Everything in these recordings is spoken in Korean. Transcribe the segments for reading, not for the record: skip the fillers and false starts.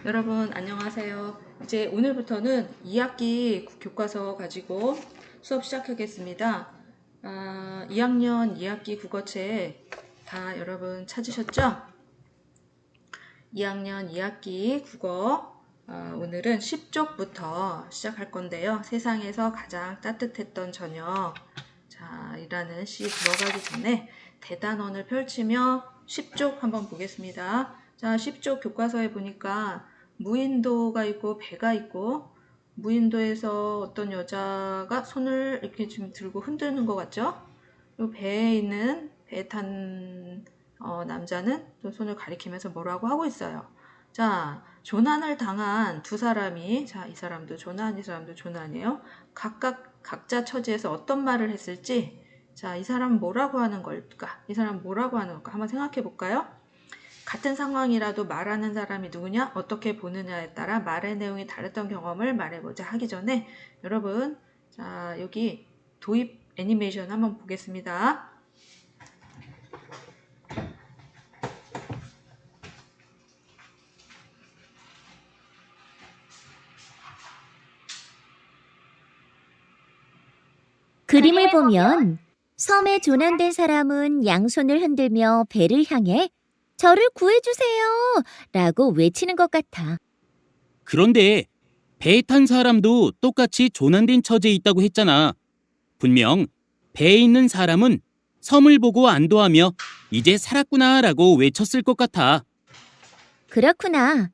여러분 안녕하세요. 이제 오늘부터는 2학기 교과서 가지고 수업 시작하겠습니다. 2학년 2학기 국어책 다 여러분 찾으셨죠? 2학년 2학기 국어 오늘은 10쪽부터 시작할 건데요. 세상에서 가장 따뜻했던 저녁 이라는 시 들어가기 전에 대단원을 펼치며 10쪽 한번 보겠습니다. 자, 10쪽 교과서에 보니까 무인도가 있고 배가 있고 무인도에서 어떤 여자가 손을 이렇게 지금 들고 흔드는 것 같죠? 이 배에 있는 배에 탄 남자는 또 손을 가리키면서 뭐라고 하고 있어요. 자, 조난을 당한 두 사람이 이 사람도 조난, 이 사람도 조난이에요. 각자 처지에서 어떤 말을 했을지 이 사람은 뭐라고 하는 걸까? 이 사람은 뭐라고 하는 걸까? 한번 생각해 볼까요? 같은 상황이라도 말하는 사람이 누구냐? 어떻게 보느냐에 따라 말의 내용이 다르던 경험을 말해보자 하기 전에 여러분 여기 도입 애니메이션 한번 보겠습니다. 그림을 보면 섬에 조난된 사람은 양손을 흔들며 배를 향해 저를 구해주세요! 라고 외치는 것 같아. 그런데 배에 탄 사람도 똑같이 조난된 처지에 있다고 했잖아. 분명 배에 있는 사람은 섬을 보고 안도하며 이제 살았구나라고 외쳤을 것 같아. 그렇구나.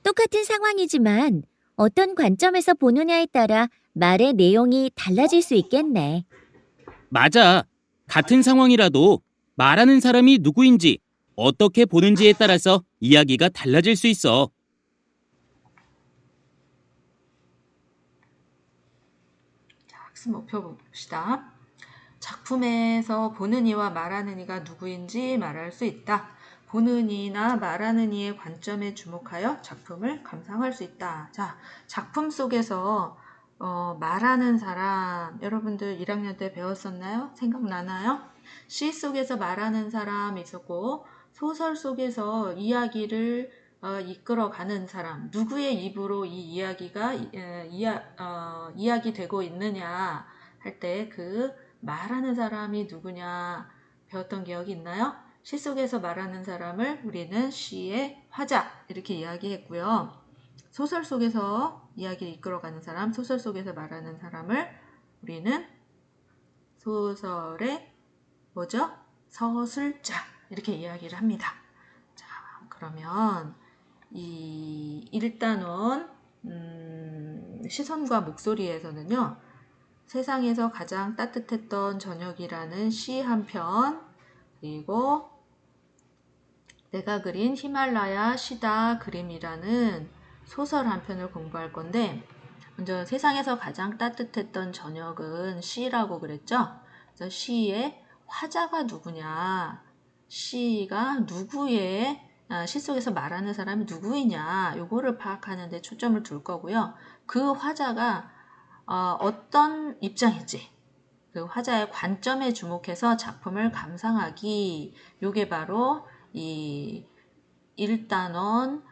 똑같은 상황이지만 어떤 관점에서 보느냐에 따라 말의 내용이 달라질 수 있겠네. 맞아. 같은 상황이라도 말하는 사람이 누구인지 어떻게 보는지에 따라서 이야기가 달라질 수 있어. 학습 목표 봅시다. 작품에서 보는 이와 말하는 이가 누구인지 말할 수 있다. 보는 이나 말하는 이의 관점에 주목하여 작품을 감상할 수 있다. 자, 작품 속에서 말하는 사람 여러분들 1학년 때 배웠었나요? 생각나나요? 시 속에서 말하는 사람이 있었고 소설 속에서 이야기를 이끌어가는 사람 누구의 입으로 이 이야기가 이야기되고 있느냐 할 때 그 말하는 사람이 누구냐 배웠던 기억이 있나요? 시 속에서 말하는 사람을 우리는 시의 화자 이렇게 이야기했고요. 소설 속에서 이야기를 이끌어가는 사람, 소설 속에서 말하는 사람을 우리는 소설의 뭐죠? 서술자 이렇게 이야기를 합니다. 자, 그러면 이 일단은 시선과 목소리에서는요. 세상에서 가장 따뜻했던 저녁이라는 시 한 편, 그리고 내가 그린 히말라야 시다 그림이라는 소설 한 편을 공부할 건데, 먼저 세상에서 가장 따뜻했던 저녁은 시라고 그랬죠? 그래서 시의 화자가 누구냐, 시가 누구의 시 속에서 말하는 사람이 누구이냐, 요거를 파악하는 데 초점을 둘 거고요. 그 화자가 어떤 입장인지 그 화자의 관점에 주목해서 작품을 감상하기 요게 바로 이 1단원,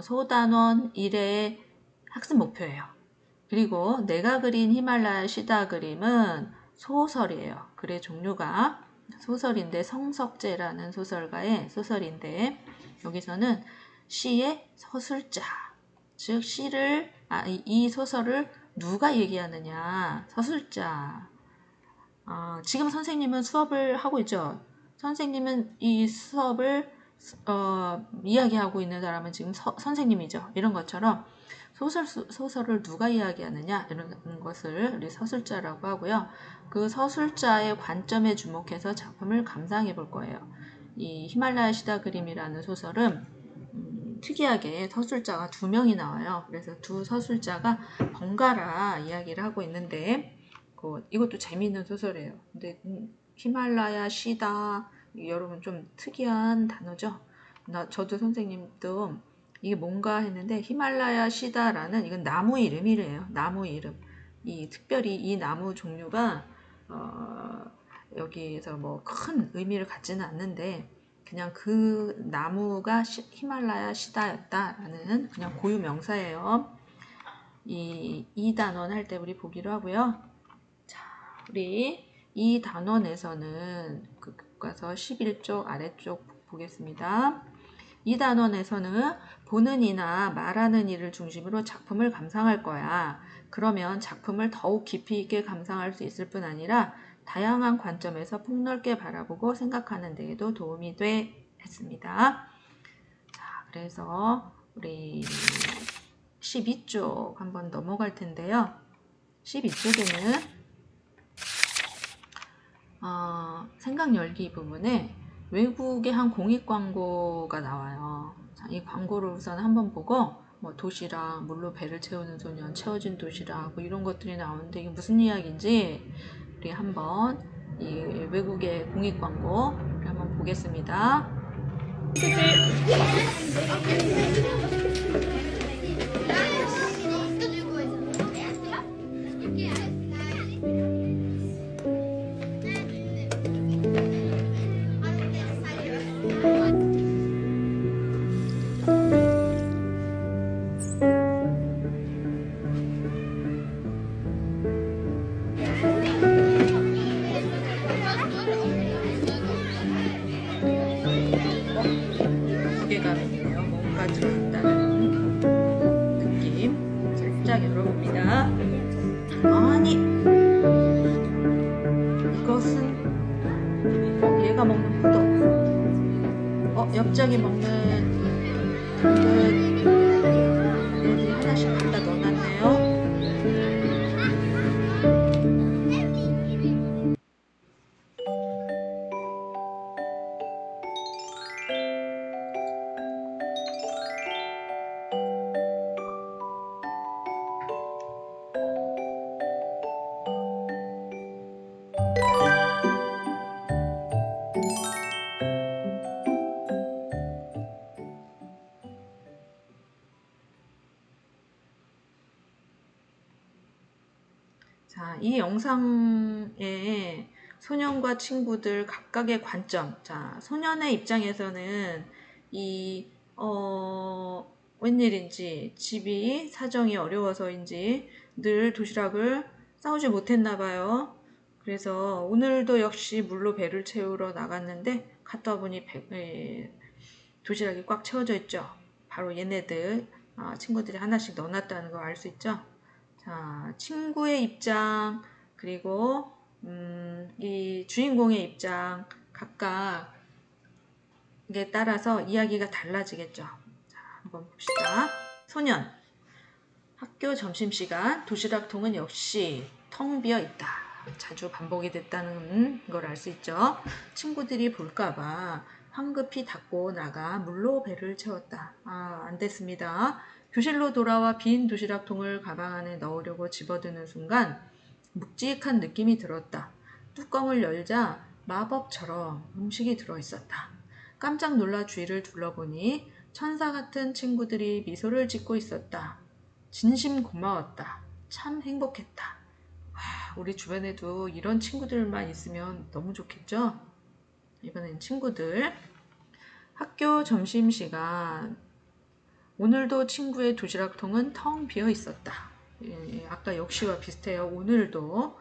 소단원 1의 학습 목표예요. 그리고 내가 그린 히말라야 시다 그림은 소설이에요. 글의 종류가 소설인데 성석재라는 소설가의 소설인데 여기서는 시의 서술자 즉 시를 이 소설을 누가 얘기하느냐 서술자 지금 선생님은 수업을 하고 있죠. 선생님은 이 수업을 이야기하고 있는 사람은 지금 선생님이죠. 이런 것처럼 소설을 누가 이야기하느냐 이런 것을 우리 서술자라고 하고요. 그 서술자의 관점에 주목해서 작품을 감상해 볼 거예요. 이 히말라야 시다 그림이라는 소설은 특이하게 서술자가 두 명이 나와요. 그래서 두 서술자가 번갈아 이야기를 하고 있는데 이것도 재미있는 소설이에요. 근데 히말라야 시다 여러분 좀 특이한 단어죠. 저도 선생님도 이게 뭔가 했는데 히말라야 시다라는 이건 나무 이름이래요. 나무 이름. 특별히 이 나무 종류가 여기에서 뭐 큰 의미를 갖지는 않는데 그냥 그 나무가 히말라야 시다였다라는 그냥 고유 명사예요. 이 단원 할 때 우리 보기로 하고요. 자, 우리 이 단원에서는 그 교과서 11쪽 아래쪽 보겠습니다. 이 단원에서는 보는 이나 말하는 이를 중심으로 작품을 감상할 거야. 그러면 작품을 더욱 깊이 있게 감상할 수 있을 뿐 아니라 다양한 관점에서 폭넓게 바라보고 생각하는 데에도 도움이 돼 했습니다. 자, 그래서 우리 12쪽 한번 넘어갈 텐데요. 12쪽에는 생각 열기 부분에 외국의 한 공익 광고가 나와요. 자, 이 광고를 우선 한번 보고 뭐 도시락, 물로 배를 채우는 소년, 채워진 도시락 뭐 이런 것들이 나오는데 이게 무슨 이야기인지 우리 한번 이 외국의 공익 광고를 한번 보겠습니다. 무게감이네요. 뭔가 들어있다는 느낌. 살짝 열어봅니다. 아니, 이것은 얘가 먹는 포도. 엽작이 먹는 애들이 하나씩 갖다 넣어놨네요. 자, 이 영상에 소년과 친구들 각각의 관점. 자, 소년의 입장에서는 웬일인지 집이 사정이 어려워서인지 늘 도시락을 싸우지 못했나 봐요. 그래서 오늘도 역시 물로 배를 채우러 나갔는데 갔다 보니 도시락이 꽉 채워져 있죠. 바로 얘네들 친구들이 하나씩 넣어놨다는 거 알 수 있죠. 자, 친구의 입장 그리고 이 주인공의 입장 각각에 따라서 이야기가 달라지겠죠. 자, 한번 봅시다. 소년, 학교 점심시간 도시락통은 역시 텅 비어 있다. 자주 반복이 됐다는 걸 알 수 있죠. 친구들이 볼까봐 황급히 닫고 나가 물로 배를 채웠다. 안 됐습니다. 교실로 돌아와 빈 도시락통을 가방 안에 넣으려고 집어드는 순간 묵직한 느낌이 들었다. 뚜껑을 열자 마법처럼 음식이 들어있었다. 깜짝 놀라 주위를 둘러보니 천사 같은 친구들이 미소를 짓고 있었다. 진심 고마웠다. 참 행복했다. 우리 주변에도 이런 친구들만 있으면 너무 좋겠죠? 이번엔 친구들. 학교 점심시간. 오늘도 친구의 도시락통은 텅 비어 있었다. 아까 역시와 비슷해요. 오늘도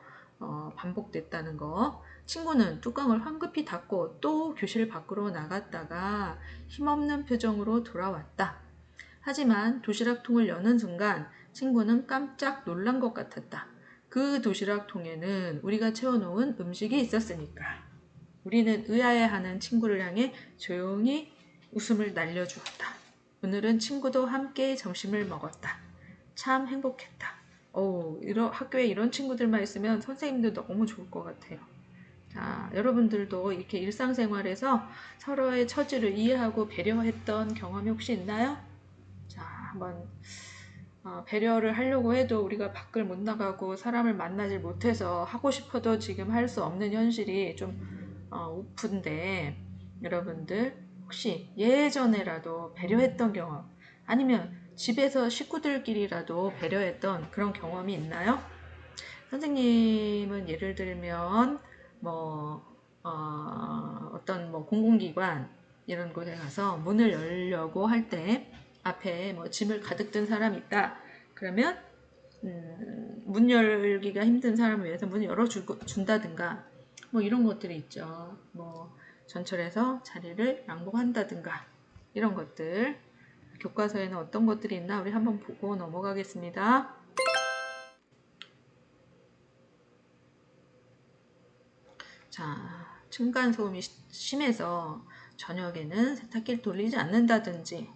반복됐다는 거. 친구는 뚜껑을 황급히 닫고 또 교실 밖으로 나갔다가 힘없는 표정으로 돌아왔다. 하지만 도시락통을 여는 순간 친구는 깜짝 놀란 것 같았다. 그 도시락통에는 우리가 채워놓은 음식이 있었으니까. 우리는 의아해하는 친구를 향해 조용히 웃음을 날려주었다. 오늘은 친구도 함께 점심을 먹었다. 참 행복했다. 학교에 이런 친구들만 있으면 선생님도 너무 좋을 것 같아요. 자, 여러분들도 이렇게 일상생활에서 서로의 처지를 이해하고 배려했던 경험이 혹시 있나요? 자, 한번 배려를 하려고 해도 우리가 밖을 못 나가고 사람을 만나질 못해서 하고 싶어도 지금 할 수 없는 현실이 좀 우픈데 여러분들 혹시 예전에라도 배려했던 경험 아니면 집에서 식구들끼리라도 배려했던 그런 경험이 있나요? 선생님은 예를 들면 어떤 공공기관 이런 곳에 가서 문을 열려고 할 때 앞에 뭐 짐을 가득 든 사람이 있다. 그러면 문 열기가 힘든 사람을 위해서 문을 열어준다든가 뭐 이런 것들이 있죠. 뭐 전철에서 자리를 양보한다든가 이런 것들. 교과서에는 어떤 것들이 있나 우리 한번 보고 넘어가겠습니다. 자, 층간소음이 심해서 저녁에는 세탁기를 돌리지 않는다든지,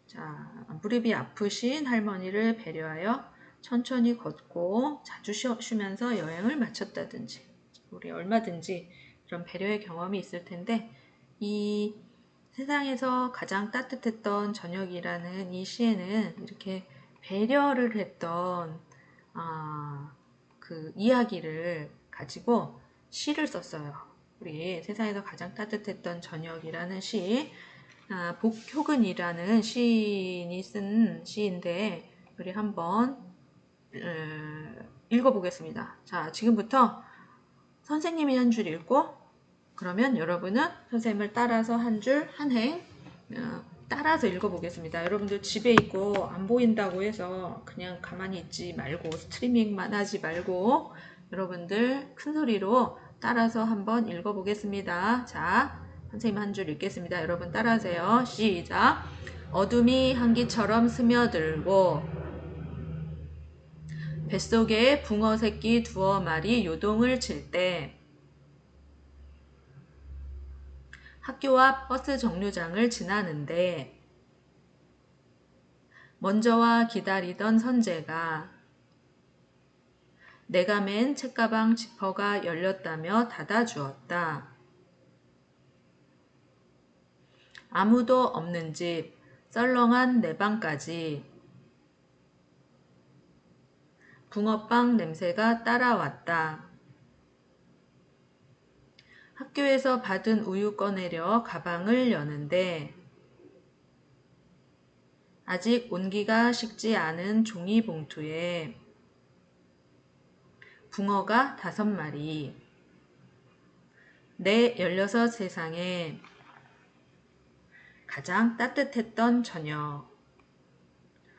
자, 무릎이 아프신 할머니를 배려하여 천천히 걷고 자주 쉬면서 여행을 마쳤다든지, 우리 얼마든지 그런 배려의 경험이 있을 텐데, 이 세상에서 가장 따뜻했던 저녁이라는 이 시에는 이렇게 배려를 했던 그 이야기를 가지고 시를 썼어요. 우리 세상에서 가장 따뜻했던 저녁이라는 시, 복효근이라는 시인이 쓴 시인데 우리 한번 읽어보겠습니다. 자, 지금부터 선생님이 한 줄 읽고 그러면 여러분은 선생님을 따라서 한 줄 한 행 따라서 읽어보겠습니다. 여러분들 집에 있고 안 보인다고 해서 그냥 가만히 있지 말고 스트리밍만 하지 말고 여러분들 큰 소리로 따라서 한번 읽어보겠습니다. 자, 선생님 한 줄 읽겠습니다. 여러분 따라하세요. 시작! 어둠이 한기처럼 스며들고 뱃속에 붕어 새끼 두어 마리 요동을 칠 때 학교 앞 버스 정류장을 지나는데 먼저 와 기다리던 선재가 내가 맨 책가방 지퍼가 열렸다며 닫아주었다. 아무도 없는 집, 썰렁한 내 방까지 붕어빵 냄새가 따라왔다. 학교에서 받은 우유 꺼내려 가방을 여는데 아직 온기가 식지 않은 종이 봉투에 붕어가 5마리. 내 16 세상에 가장 따뜻했던 저녁.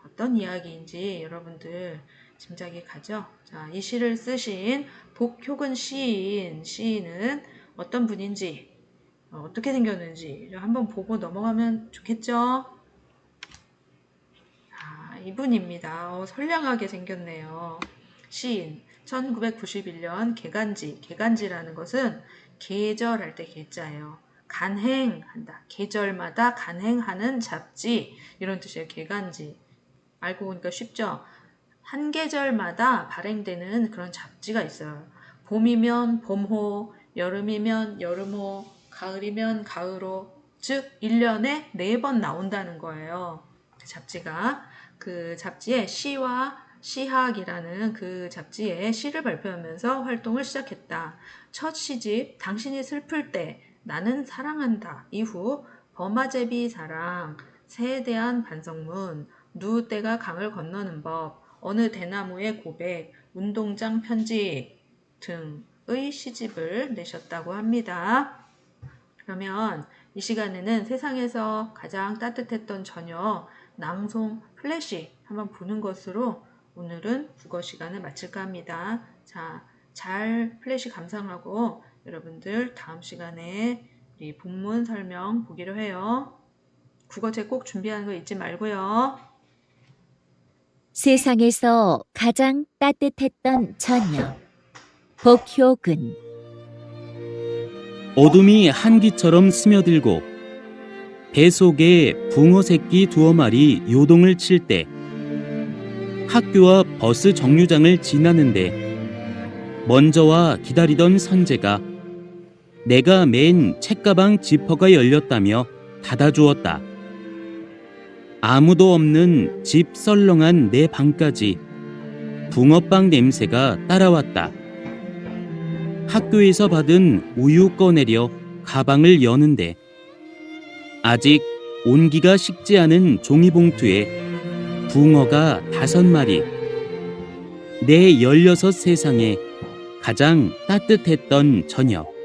어떤 이야기인지 여러분들 짐작이 가죠? 자, 이 시를 쓰신 복효근 시인은 어떤 분인지, 어떻게 생겼는지 한번 보고 넘어가면 좋겠죠? 자, 이분입니다. 선량하게 생겼네요. 시인. 1991년 개간지라는 것은 계절할 때 계자예요. 간행한다. 계절마다 간행하는 잡지 이런 뜻이에요. 개간지. 알고 보니까 쉽죠? 한 계절마다 발행되는 그런 잡지가 있어요. 봄이면 봄호, 여름이면 여름호, 가을이면 가을호. 즉 1년에 4번 나온다는 거예요. 잡지가. 그 잡지에 시와 시학이라는 그 잡지에 시를 발표하면서 활동을 시작했다. 첫 시집 당신이 슬플 때 나는 사랑한다 이후 버마제비 사랑, 새에 대한 반성문, 누때가 강을 건너는 법, 어느 대나무의 고백, 운동장 편지 등의 시집을 내셨다고 합니다. 그러면 이 시간에는 세상에서 가장 따뜻했던 저녁 낭송 플래시 한번 보는 것으로 오늘은 국어 시간을 마칠까 합니다. 자, 잘 플래시 감상하고 여러분들 다음 시간에 우리 본문 설명 보기로 해요. 국어책 꼭 준비하는 거 잊지 말고요. 세상에서 가장 따뜻했던 저녁. 복효근. 어둠이 한기처럼 스며들고 뱃속에 붕어 새끼 2마리 요동을 칠 때 학교 앞 버스 정류장을 지나는데 먼저 와 기다리던 선재가 내가 맨 책가방 지퍼가 열렸다며 닫아주었다. 아무도 없는 집 썰렁한 내 방까지 붕어빵 냄새가 따라왔다. 학교에서 받은 우유 꺼내려 가방을 여는데 아직 온기가 식지 않은 종이봉투에 붕어가 5마리. 내 16 세상에 가장 따뜻했던 저녁.